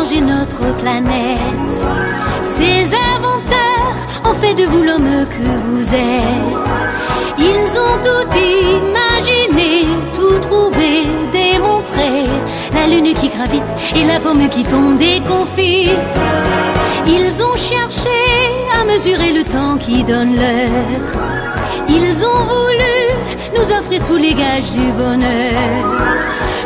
changer notre planète. Ces inventeurs ont fait de vous l'homme que vous êtes. Ils ont tout imaginé, tout trouvé, démontré. La lune qui gravite et la pomme qui tombe déconfite. Ils ont cherché à mesurer le temps qui donne l'heure. Ils ont voulu nous offrir tous les gages du bonheur.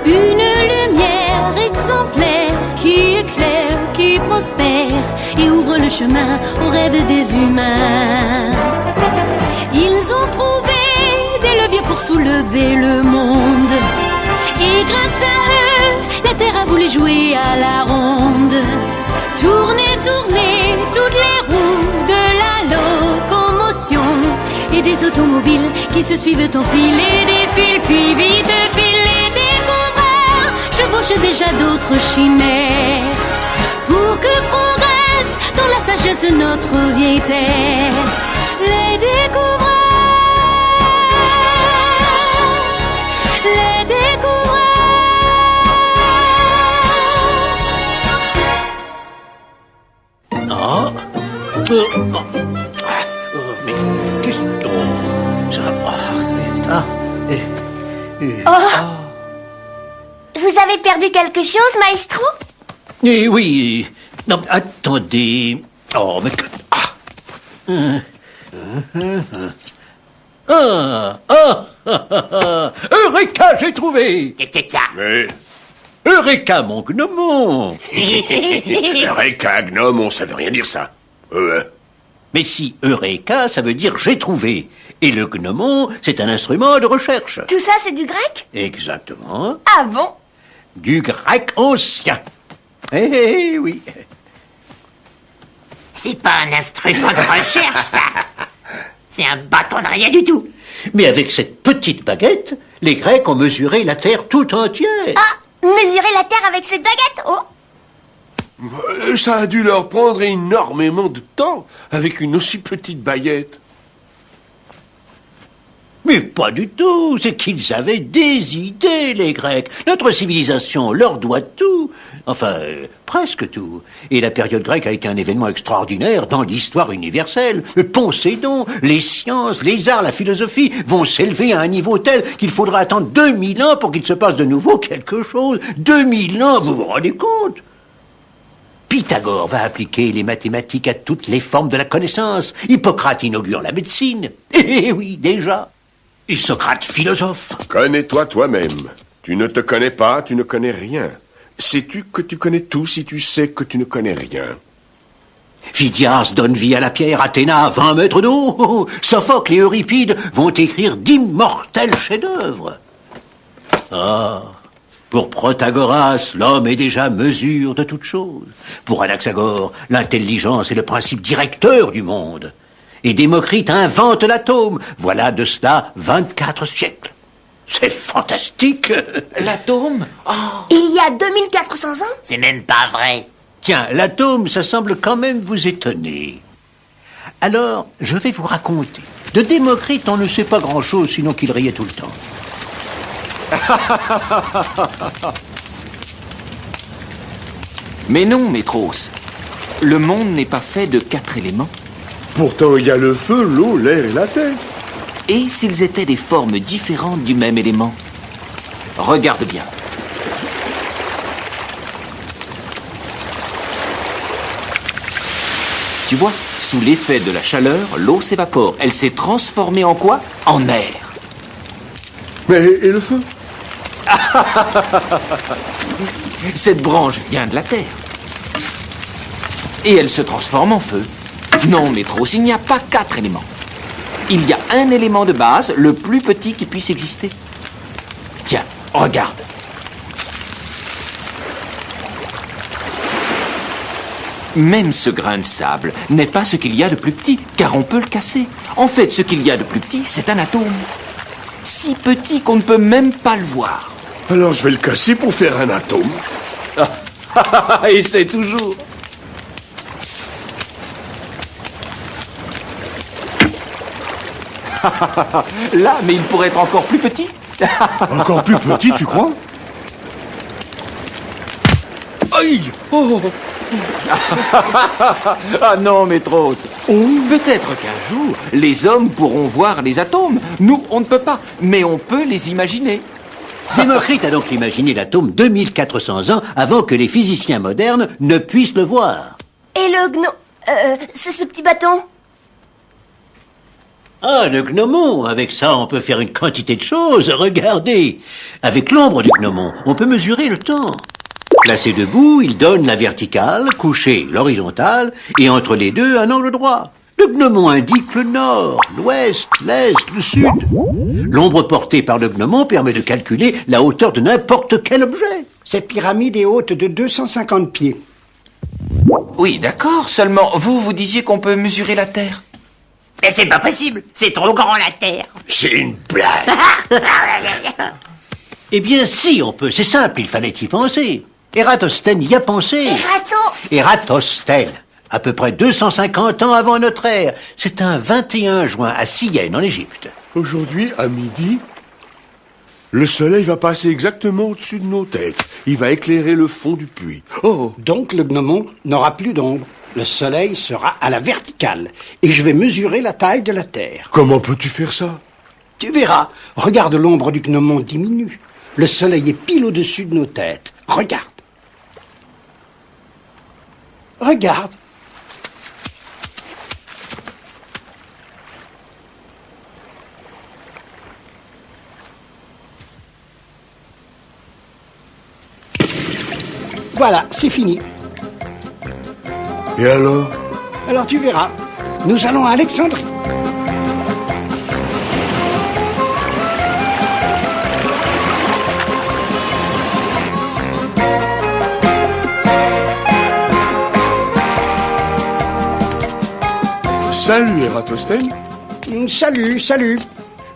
Une lumière exemplaire qui éclaire, qui prospère et ouvre le chemin aux rêves des humains. Ils ont trouvé des leviers pour soulever le monde. Et grâce à eux, la terre a voulu jouer à la ronde. Tourner, tourner, toutes les roues de la locomotion. Et des automobiles qui se suivent en file et défilent, puis vite filent les découvreurs. Chevauchent déjà d'autres chimères. Pour que progresse dans la sagesse notre vieille terre. Les découvreurs. Les découvreurs. Non. Mais qu'est-ce que... Vous avez perdu quelque chose, maestro? Eh oui. Non, attendez. Oh, mais que... Eureka, j'ai trouvé. C'est ça. Mais... Eureka, mon gnomon. Eureka, gnome, ça veut rien dire, ça. Mais si Eureka, ça veut dire j'ai trouvé. Et le gnomon, c'est un instrument de recherche. Tout ça, c'est du grec? Exactement. Ah bon? Du grec ancien. Eh oui. C'est pas un instrument de recherche, ça. C'est un bâton de rien du tout. Mais avec cette petite baguette, les Grecs ont mesuré la Terre tout entière. Ah, mesurer la Terre avec cette baguette? Oh! Ça a dû leur prendre énormément de temps avec une aussi petite baguette. Mais pas du tout, c'est qu'ils avaient des idées, les Grecs. Notre civilisation leur doit tout. Enfin, presque tout. Et la période grecque a été un événement extraordinaire dans l'histoire universelle. Poséidon, les sciences, les arts, la philosophie vont s'élever à un niveau tel qu'il faudra attendre 2000 ans pour qu'il se passe de nouveau quelque chose. 2000 ans, vous vous rendez compte? Pythagore va appliquer les mathématiques à toutes les formes de la connaissance. Hippocrate inaugure la médecine. Eh oui, déjà. Et Socrate, philosophe. Connais-toi toi-même. Tu ne te connais pas, tu ne connais rien. Sais-tu que tu connais tout si tu sais que tu ne connais rien? Phidias donne vie à la pierre, Athéna 20 mètres d'eau. Sophocle et Euripide vont écrire d'immortels chefs-d'œuvre. Ah, pour Protagoras, l'homme est déjà mesure de toute chose. Pour Anaxagore, l'intelligence est le principe directeur du monde. Et Démocrite invente l'atome. Voilà de cela 24 siècles. C'est fantastique. L'atome? Oh. Il y a 2400 ans? C'est même pas vrai. Tiens, l'atome, ça semble quand même vous étonner. Alors, je vais vous raconter. De Démocrite, on ne sait pas grand-chose, sinon qu'il riait tout le temps. Mais non, Métros. Le monde n'est pas fait de 4 éléments. Pourtant, il y a le feu, l'eau, l'air et la terre. Et s'ils étaient des formes différentes du même élément? Regarde bien. Tu vois, sous l'effet de la chaleur, l'eau s'évapore. Elle s'est transformée en quoi? En air. Mais et le feu? Cette branche vient de la terre. Et elle se transforme en feu. Non, Métros, il n'y a pas 4 éléments. Il y a un élément de base, le plus petit qui puisse exister. Tiens, regarde. Même ce grain de sable n'est pas ce qu'il y a de plus petit, car on peut le casser. En fait, ce qu'il y a de plus petit, c'est un atome. Si petit qu'on ne peut même pas le voir. Alors je vais le casser pour faire un atome. Et c'est toujours... Là, mais il pourrait être encore plus petit. Encore plus petit, tu crois? Aïe! Oh! Ah non, Métros. Peut-être qu'un jour, les hommes pourront voir les atomes. Nous, on ne peut pas, mais on peut les imaginer. Démocrite a donc imaginé l'atome 2400 ans avant que les physiciens modernes ne puissent le voir. Et le c'est ce petit bâton? Ah, le gnomon, avec ça on peut faire une quantité de choses, regardez. Avec l'ombre du gnomon, on peut mesurer le temps. Placé debout, il donne la verticale, couché l'horizontale, et entre les deux, un angle droit. Le gnomon indique le nord, l'ouest, l'est, le sud. L'ombre portée par le gnomon permet de calculer la hauteur de n'importe quel objet. Cette pyramide est haute de 250 pieds. Oui, d'accord, seulement vous disiez qu'on peut mesurer la Terre. Mais c'est pas possible, c'est trop grand la Terre. C'est une blague. Eh bien si, on peut, c'est simple, il fallait y penser. Ératosthène y a pensé. Ératosthène, à peu près 250 ans avant notre ère. C'est un 21 juin à Syène, en Égypte. Aujourd'hui, à midi, le soleil va passer exactement au-dessus de nos têtes. Il va éclairer le fond du puits. Oh! Donc le gnomon n'aura plus d'ombre. Le soleil sera à la verticale. Et je vais mesurer la taille de la Terre. Comment peux-tu faire ça? Tu verras. Regarde, l'ombre du gnomon diminue. Le soleil est pile au-dessus de nos têtes. Regarde. Regarde. Voilà, c'est fini. Et alors? Alors tu verras. Nous allons à Alexandrie. Salut, Ératosthène. Salut, salut.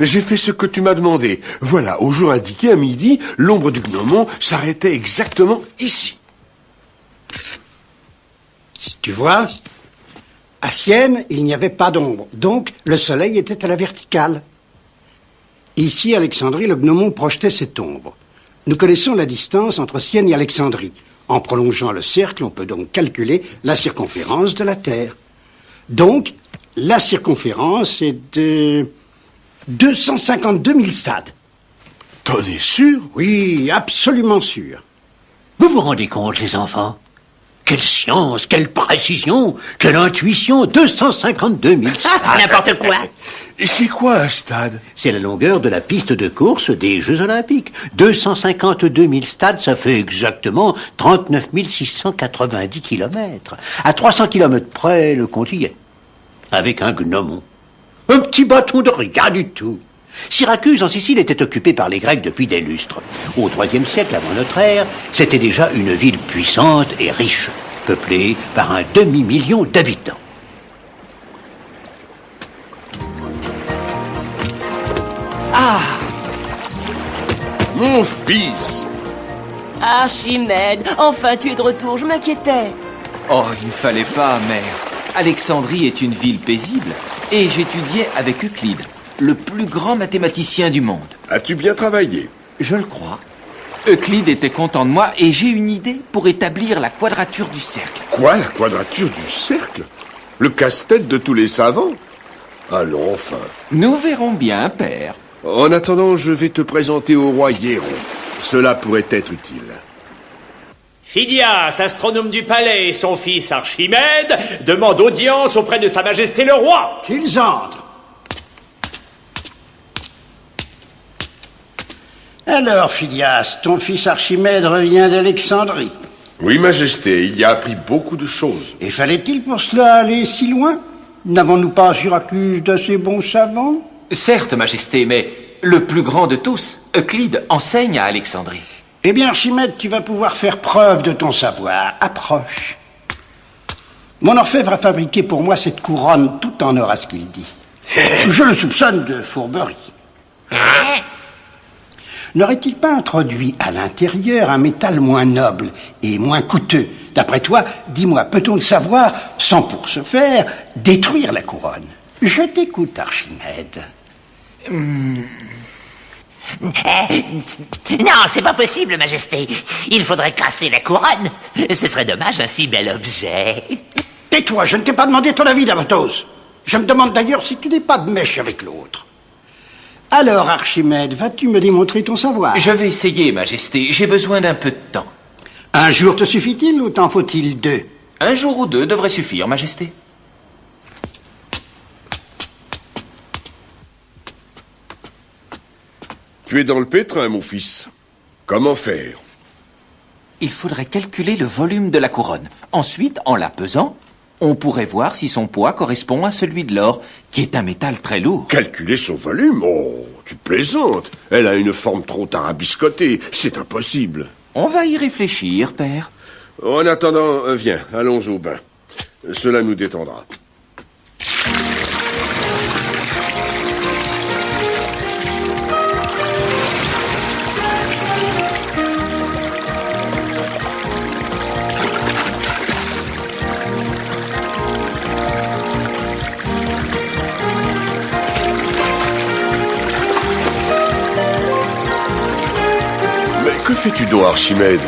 J'ai fait ce que tu m'as demandé. Voilà, au jour indiqué, à midi, l'ombre du gnomon s'arrêtait exactement ici. Tu vois, à Syène, il n'y avait pas d'ombre. Donc, le soleil était à la verticale. Ici, à Alexandrie, le gnomon projetait cette ombre. Nous connaissons la distance entre Syène et Alexandrie. En prolongeant le cercle, on peut donc calculer la circonférence de la Terre. Donc, la circonférence est de 252 000 stades. T'en es sûr? Oui, absolument sûr. Vous vous rendez compte, les enfants? Quelle science, quelle précision, quelle intuition, 252 000 stades. N'importe quoi. Et c'est quoi un stade? C'est la longueur de la piste de course des Jeux Olympiques. 252 000 stades, ça fait exactement 39 690 kilomètres. À 300 kilomètres près, le compte y est. Avec un gnomon. Un petit bâton de rien du tout. Syracuse, en Sicile, était occupée par les Grecs depuis des lustres. Au IIIe siècle avant notre ère, c'était déjà une ville puissante et riche, peuplée par un demi-million d'habitants. Ah! Mon fils! Archimède, enfin tu es de retour, je m'inquiétais. Oh, il ne fallait pas, mère. Alexandrie est une ville paisible, et j'étudiais avec Euclide, le plus grand mathématicien du monde. As-tu bien travaillé? Je le crois. Euclide était content de moi, et j'ai une idée pour établir la quadrature du cercle. Quoi, la quadrature du cercle? Le casse-tête de tous les savants? Allons, enfin. Nous verrons bien, père. En attendant, je vais te présenter au roi Hiéron. Cela pourrait être utile. Phidias, astronome du palais, et son fils Archimède demandent audience auprès de Sa Majesté le Roi. Qu'ils entrent. Alors, Phidias, ton fils Archimède revient d'Alexandrie. Oui, Majesté, il y a appris beaucoup de choses. Et fallait-il pour cela aller si loin? N'avons-nous pas à Syracuse d'assez bons savants? Certes, Majesté, mais le plus grand de tous, Euclide, enseigne à Alexandrie. Eh bien, Archimède, tu vas pouvoir faire preuve de ton savoir. Approche. Mon orfèvre a fabriqué pour moi cette couronne tout en or à ce qu'il dit. Je le soupçonne de fourberie. N'aurait-il pas introduit à l'intérieur un métal moins noble et moins coûteux? D'après toi, dis-moi, peut-on le savoir sans pour ce faire détruire la couronne? Je t'écoute, Archimède. Non, c'est pas possible, Majesté. Il faudrait casser la couronne. Ce serait dommage, un si bel objet. Tais-toi, je ne t'ai pas demandé ton avis, Davatos. Je me demande d'ailleurs si tu n'es pas de mèche avec l'autre. Alors, Archimède, vas-tu me démontrer ton savoir? Je vais essayer, Majesté. J'ai besoin d'un peu de temps. Un jour te suffit-il ou t'en faut-il 2? Un jour ou 2 devrait suffire, Majesté. Tu es dans le pétrin, mon fils. Comment faire? Il faudrait calculer le volume de la couronne. Ensuite, en la pesant, on pourrait voir si son poids correspond à celui de l'or, qui est un métal très lourd. Calculer son volume? Oh, tu plaisantes. Elle a une forme trop tarabiscotée. C'est impossible. On va y réfléchir, père. En attendant, viens, allons au bain. Cela nous détendra. Mais que fais-tu donc, Archimède?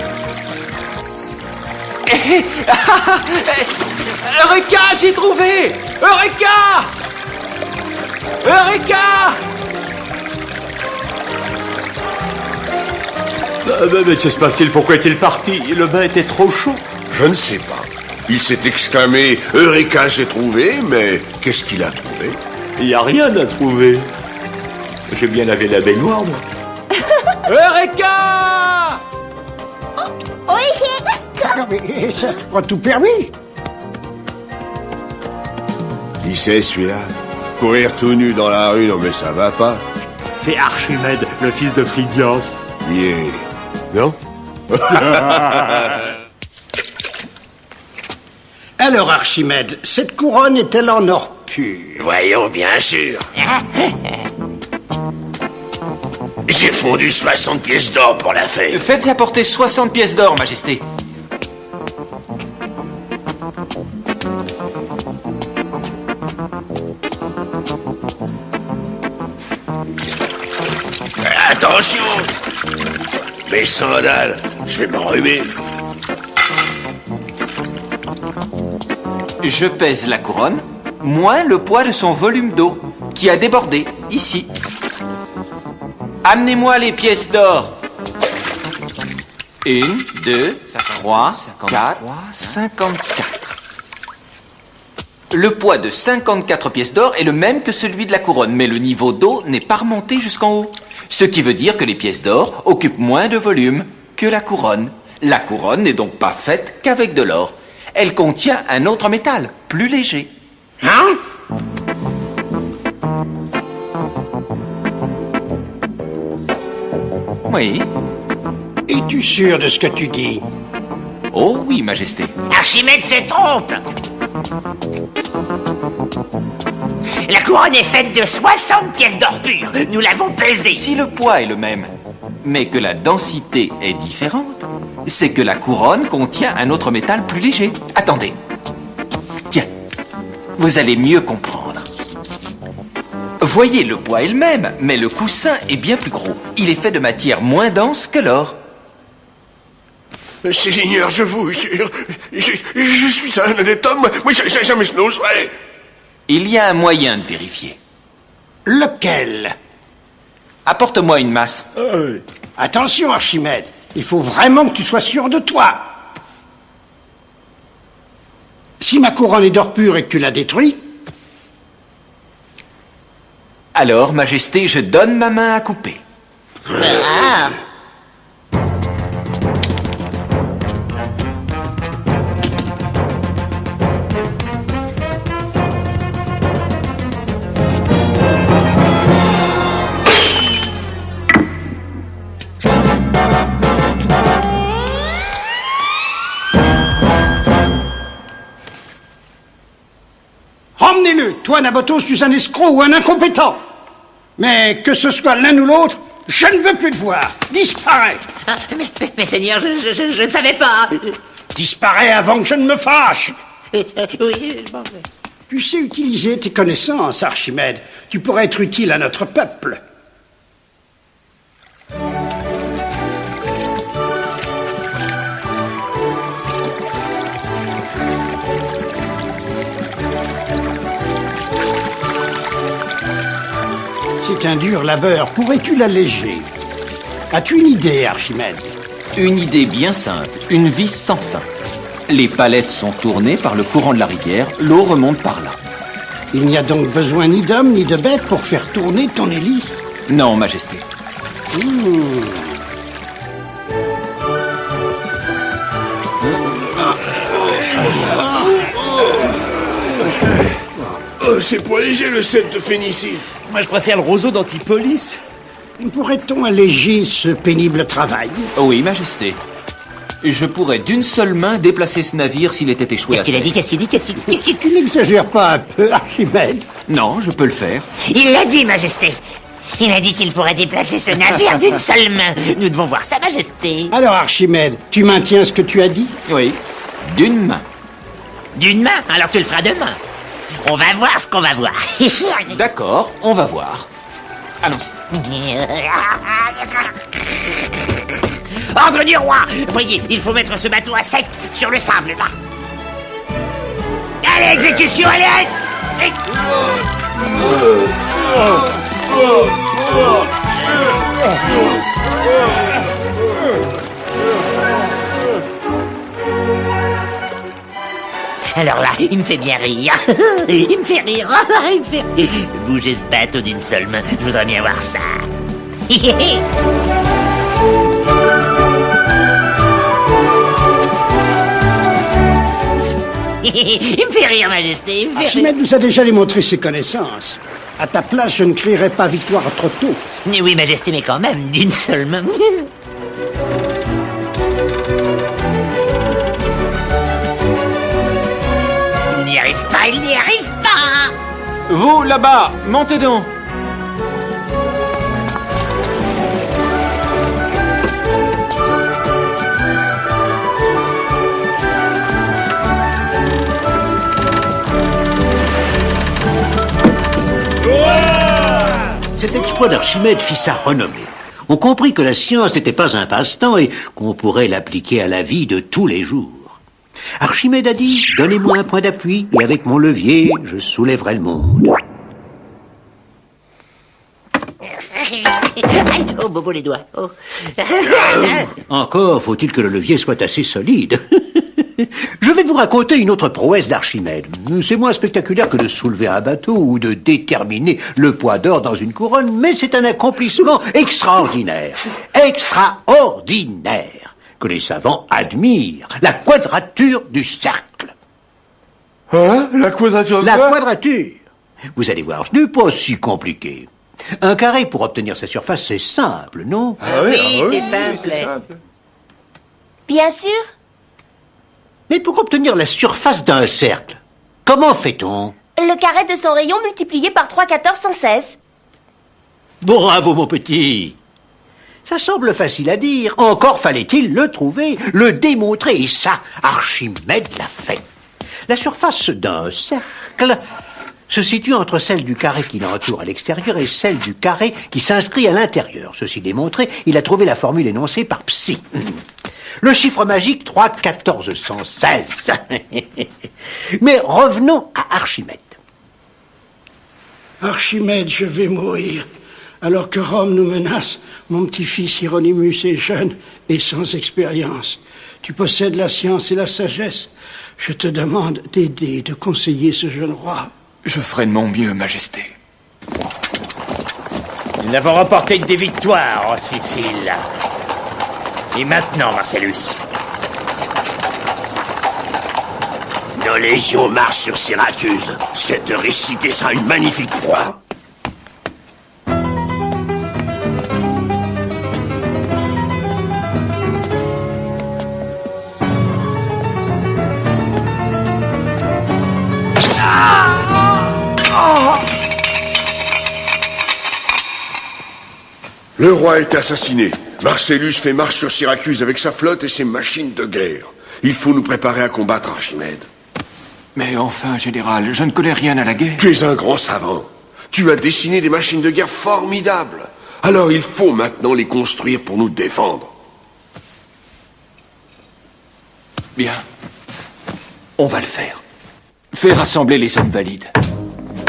Eureka, j'ai trouvé! Eureka! Eureka! Mais que se passe-t-il? Pourquoi est-il parti? Le bain était trop chaud. Je ne sais pas. Il s'est exclamé « Eureka, j'ai trouvé », mais qu'est-ce qu'il a trouvé? Il n'y a rien à trouver. J'ai bien lavé la baignoire, moi. Eureka! Non, mais ça te prend tout permis. Qui c'est celui-là? Courir tout nu dans la rue, non mais ça va pas. C'est Archimède, le fils de Phidias. Yeah. Non? Alors, Archimède, cette couronne est-elle en or pur? Voyons, bien sûr. J'ai fondu 60 pièces d'or pour la fête. Faites apporter 60 pièces d'or, Majesté. Attention! Mes sandales, je vais m'enrhumer. Je pèse la couronne, moins le poids de son volume d'eau, qui a débordé, ici. Amenez-moi les pièces d'or. 1, 2, 3, 4, 54. Le poids de 54 pièces d'or est le même que celui de la couronne, mais le niveau d'eau n'est pas remonté jusqu'en haut. Ce qui veut dire que les pièces d'or occupent moins de volume que la couronne. La couronne n'est donc pas faite qu'avec de l'or. Elle contient un autre métal, plus léger. Hein? Oui. Es-tu sûr de ce que tu dis? Oh oui, Majesté. Archimède se trompe. La couronne est faite de 60 pièces d'or pur. Nous l'avons pesée. Si le poids est le même, mais que la densité est différente, c'est que la couronne contient un autre métal plus léger. Attendez. Tiens, vous allez mieux comprendre. Voyez, le poids est le même, mais le coussin est bien plus gros. Il est fait de matière moins dense que l'or. Seigneur, je vous jure, je suis un honnête homme. Moi, jamais je n'oserais. Il y a un moyen de vérifier. Lequel? Apporte-moi une masse. Attention, Archimède, il faut vraiment que tu sois sûr de toi. Si ma couronne est d'or pur et que tu la détruis... Alors, Majesté, je donne ma main à couper. Ah. Emmenez-le, toi, Nabotos, tu es un escroc ou un incompétent. Mais que ce soit l'un ou l'autre, je ne veux plus te voir. Disparais. Ah, mais Seigneur, je ne savais pas. Disparais avant que je ne me fâche. Oui, bon, Tu sais utiliser tes connaissances, Archimède. Tu pourrais être utile à notre peuple. est un dur labeur. Pourrais-tu l'alléger? As-tu une idée, Archimède? Une idée bien simple, une vis sans fin. Les palettes sont tournées par le courant de la rivière, l'eau remonte par là. Il n'y a donc besoin ni d'homme ni de bête pour faire tourner ton hélice? Non, Majesté. Oh, c'est pas léger le set de Phénicie. Moi, je préfère le roseau d'Antipolis. Pourrait-on alléger ce pénible travail? Oui, Majesté. Je pourrais d'une seule main déplacer ce navire s'il était échoué. Qu'est-ce qu'il a dit? Qu'est-ce qu'il dit? Qu'est-ce qu'il dit? Qu'est-ce qu'il dit? Tu n'exagères pas un peu, Archimède? Non, je peux le faire. Il l'a dit, Majesté. Il a dit qu'il pourrait déplacer ce navire d'une seule main. Nous devons voir ça, Majesté. Alors, Archimède, tu maintiens ce que tu as dit? Oui, d'une main. D'une main? Alors tu le feras demain. On va voir ce qu'on va voir. D'accord, on va voir. Allons-y. Ordre du roi! Voyez, il faut mettre ce bateau à sec sur le sable, là. Allez, exécution, allez! Alors là, il me fait bien rire. Il me fait rire. Il me fait rire. Bouger ce bateau d'une seule main, je voudrais bien voir ça. Il me fait rire, Majesté. Il me fait Archimède nous a déjà démontré ses connaissances. À ta place, je ne crierai pas victoire trop tôt. rire. Oui, Majesté, mais quand même, d'une seule main. Il n'y arrive pas, il n'y arrive pas. Vous, là-bas, montez donc. Cet exploit d'Archimède fit sa renommée. On comprit que la science n'était pas un passe-temps et qu'on pourrait l'appliquer à la vie de tous les jours. Archimède a dit « Donnez-moi un point d'appui et avec mon levier, je soulèverai le monde. Aïe, oh, bobo les doigts. Oh. » Encore faut-il que le levier soit assez solide. Je vais vous raconter une autre prouesse d'Archimède. C'est moins spectaculaire que de soulever un bateau ou de déterminer le poids d'or dans une couronne, mais c'est un accomplissement extraordinaire. Extraordinaire que les savants admirent. La quadrature du cercle. Hein? La quadrature de La quoi? quadrature. Vous allez voir, ce n'est pas si compliqué. Un carré, pour obtenir sa surface, c'est simple, non? Oui, c'est simple. Bien sûr. Mais pour obtenir la surface d'un cercle, comment fait-on? Le carré de son rayon multiplié par 3/14 sans cesse. Bravo, mon petit. Ça semble facile à dire. Encore fallait-il le trouver, le démontrer. Et ça, Archimède l'a fait. La surface d'un cercle se situe entre celle du carré qui l'entoure à l'extérieur et celle du carré qui s'inscrit à l'intérieur. Ceci démontré, il a trouvé la formule énoncée par Psi. Le chiffre magique 3/14 sans 16. Mais revenons à Archimède. Archimède, je vais mourir. Alors que Rome nous menace, mon petit-fils Hieronymus est jeune et sans expérience. Tu possèdes la science et la sagesse. Je te demande d'aider, de conseiller ce jeune roi. Je ferai de mon mieux, Majesté. Nous avons remporté des victoires en Sicile. Et maintenant, Marcellus? Nos légions marchent sur Syracuse. Cette cité sera une magnifique proie. Le roi est assassiné. Marcellus fait marche sur Syracuse avec sa flotte et ses machines de guerre. Il faut nous préparer à combattre Archimède. Mais enfin, général, je ne connais rien à la guerre. Tu es un grand savant. Tu as dessiné des machines de guerre formidables. Alors il faut maintenant les construire pour nous défendre. Bien. On va le faire. Fais rassembler les hommes valides.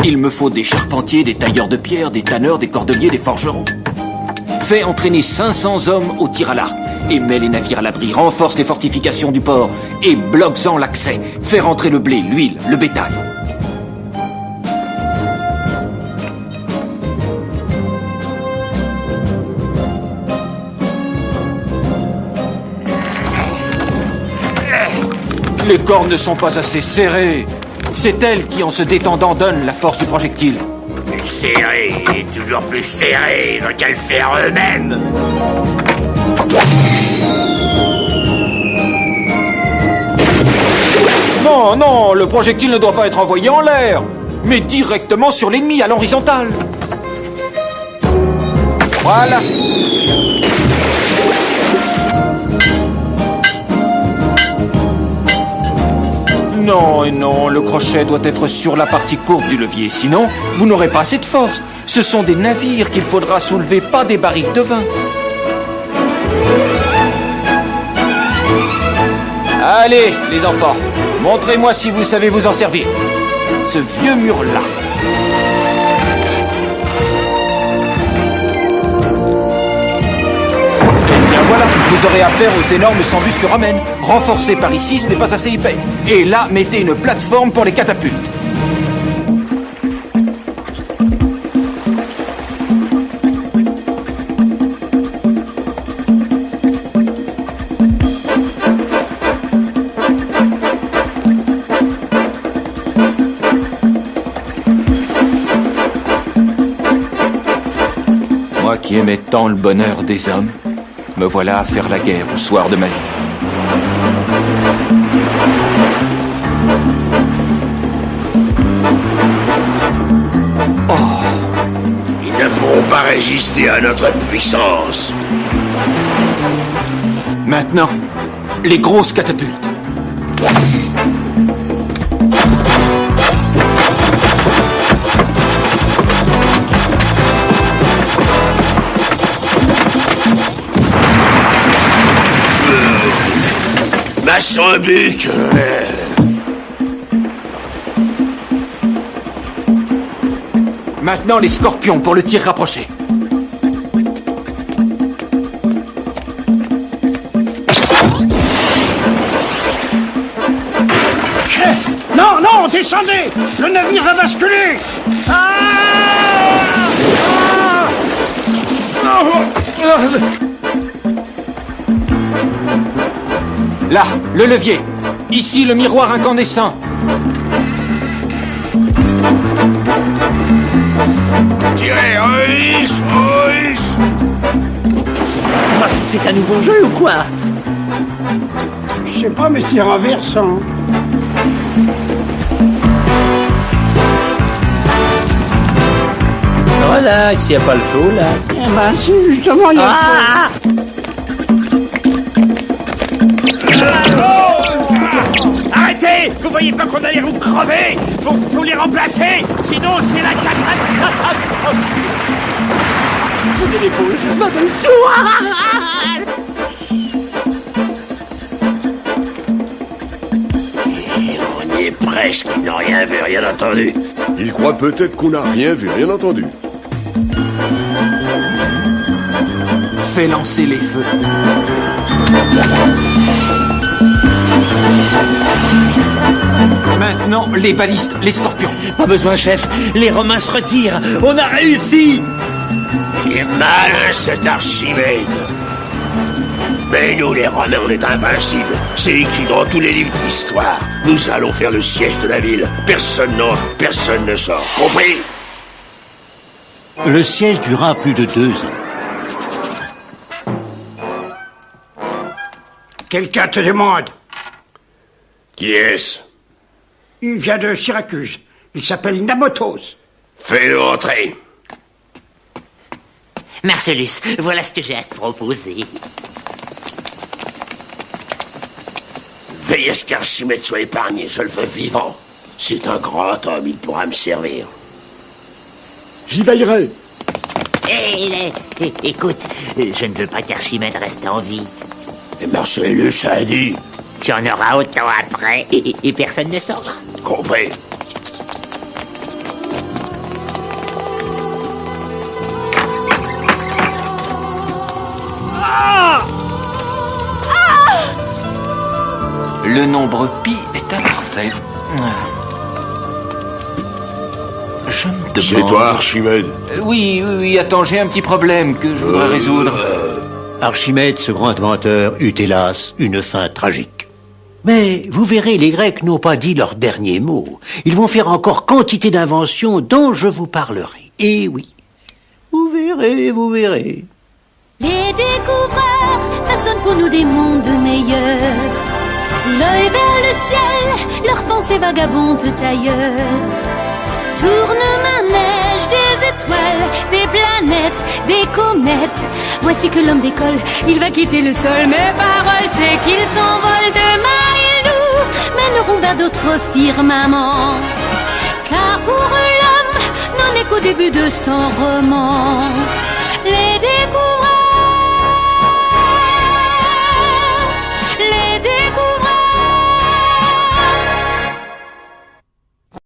Il me faut des charpentiers, des tailleurs de pierre, des tanneurs, des cordeliers, des forgerons. Fais entraîner 500 hommes au tir à l'arc et mets les navires à l'abri. Renforce les fortifications du port et bloque-en l'accès. Fais rentrer le blé, l'huile, le bétail. Les cordes ne sont pas assez serrées. C'est elle qui, en se détendant, donne la force du projectile. Serré, et toujours plus serré, ils ont qu'à le faire eux-mêmes. Non, non, le projectile ne doit pas être envoyé en l'air, mais directement sur l'ennemi, à l'horizontale. Voilà. Non et non, le crochet doit être sur la partie courte du levier, sinon vous n'aurez pas assez de force. Ce sont des navires qu'il faudra soulever, pas des barriques de vin. Allez, les enfants, montrez-moi si vous savez vous en servir. Ce vieux mur-là. Eh bien voilà, vous aurez affaire aux énormes sambusques romaines. Renforcés par ici, ce n'est pas assez épais. Et là, mettez une plateforme pour les catapultes. Moi qui aimais tant le bonheur des hommes, me voilà à faire la guerre au soir de ma vie. Ils ne pourront pas résister à notre puissance. Maintenant, les grosses catapultes. Maçon-buc. Maintenant, les scorpions pour le tir rapproché. Chef! Non, non, descendez! Le navire va basculer! Là, le levier. Ici, le miroir incandescent. Tirez, Oïs, Oïs. C'est un nouveau jeu ou quoi? Je sais pas, mais c'est renversant. Relax, y a pas le feu là. Eh ben, si, justement, il y a Arrêtez! Vous voyez pas qu'on allait vous crever? Faut les remplacer! Sinon, c'est la catastrophe! On y est presque, ils n'ont rien vu, rien entendu. Il croit peut-être qu'on n'a rien vu, rien entendu. Fais lancer les feux. Maintenant, les balistes, les scorpions. Pas besoin, chef. Les Romains se retirent. On a réussi. Il est malin, cet Archimède. Mais nous, les Romains, on est invincibles. C'est écrit dans tous les livres d'histoire. Nous allons faire le siège de la ville. Personne n'entre, personne ne sort. Compris? Le siège dura plus de 2 ans. Quelqu'un te demande. Qui est-ce? Il vient de Syracuse. Il s'appelle Nabothos. Fais-le entrer. Marcellus, voilà ce que j'ai à te proposer. Veillez à ce qu'Archimède soit épargné, je le veux vivant. C'est un grand homme, il pourra me servir. J'y veillerai. Écoute, je ne veux pas qu'Archimède reste en vie. Et Marcellus a dit. Tu en auras autant après, et personne ne saura. Compris. Le nombre pi est imparfait. Je me demande... C'est toi, Archimède. Oui, attends, j'ai un petit problème que je voudrais résoudre. Archimède, ce grand inventeur, eut hélas une fin tragique. Mais vous verrez, les Grecs n'ont pas dit leur dernier mot. Ils vont faire encore quantité d'inventions dont je vous parlerai. Et oui, vous verrez, vous verrez. Les découvreurs façonnent pour nous des mondes meilleurs. L'œil vers le ciel, leurs pensées vagabondent ailleurs. Tourne manège des étoiles, des planètes, des comètes. Voici que l'homme décolle, il va quitter le sol. Mes paroles, c'est qu'il s'envole. Demain, ils nous mèneront vers d'autres firmaments. Car pour eux, l'homme n'en est qu'au début de son roman. Les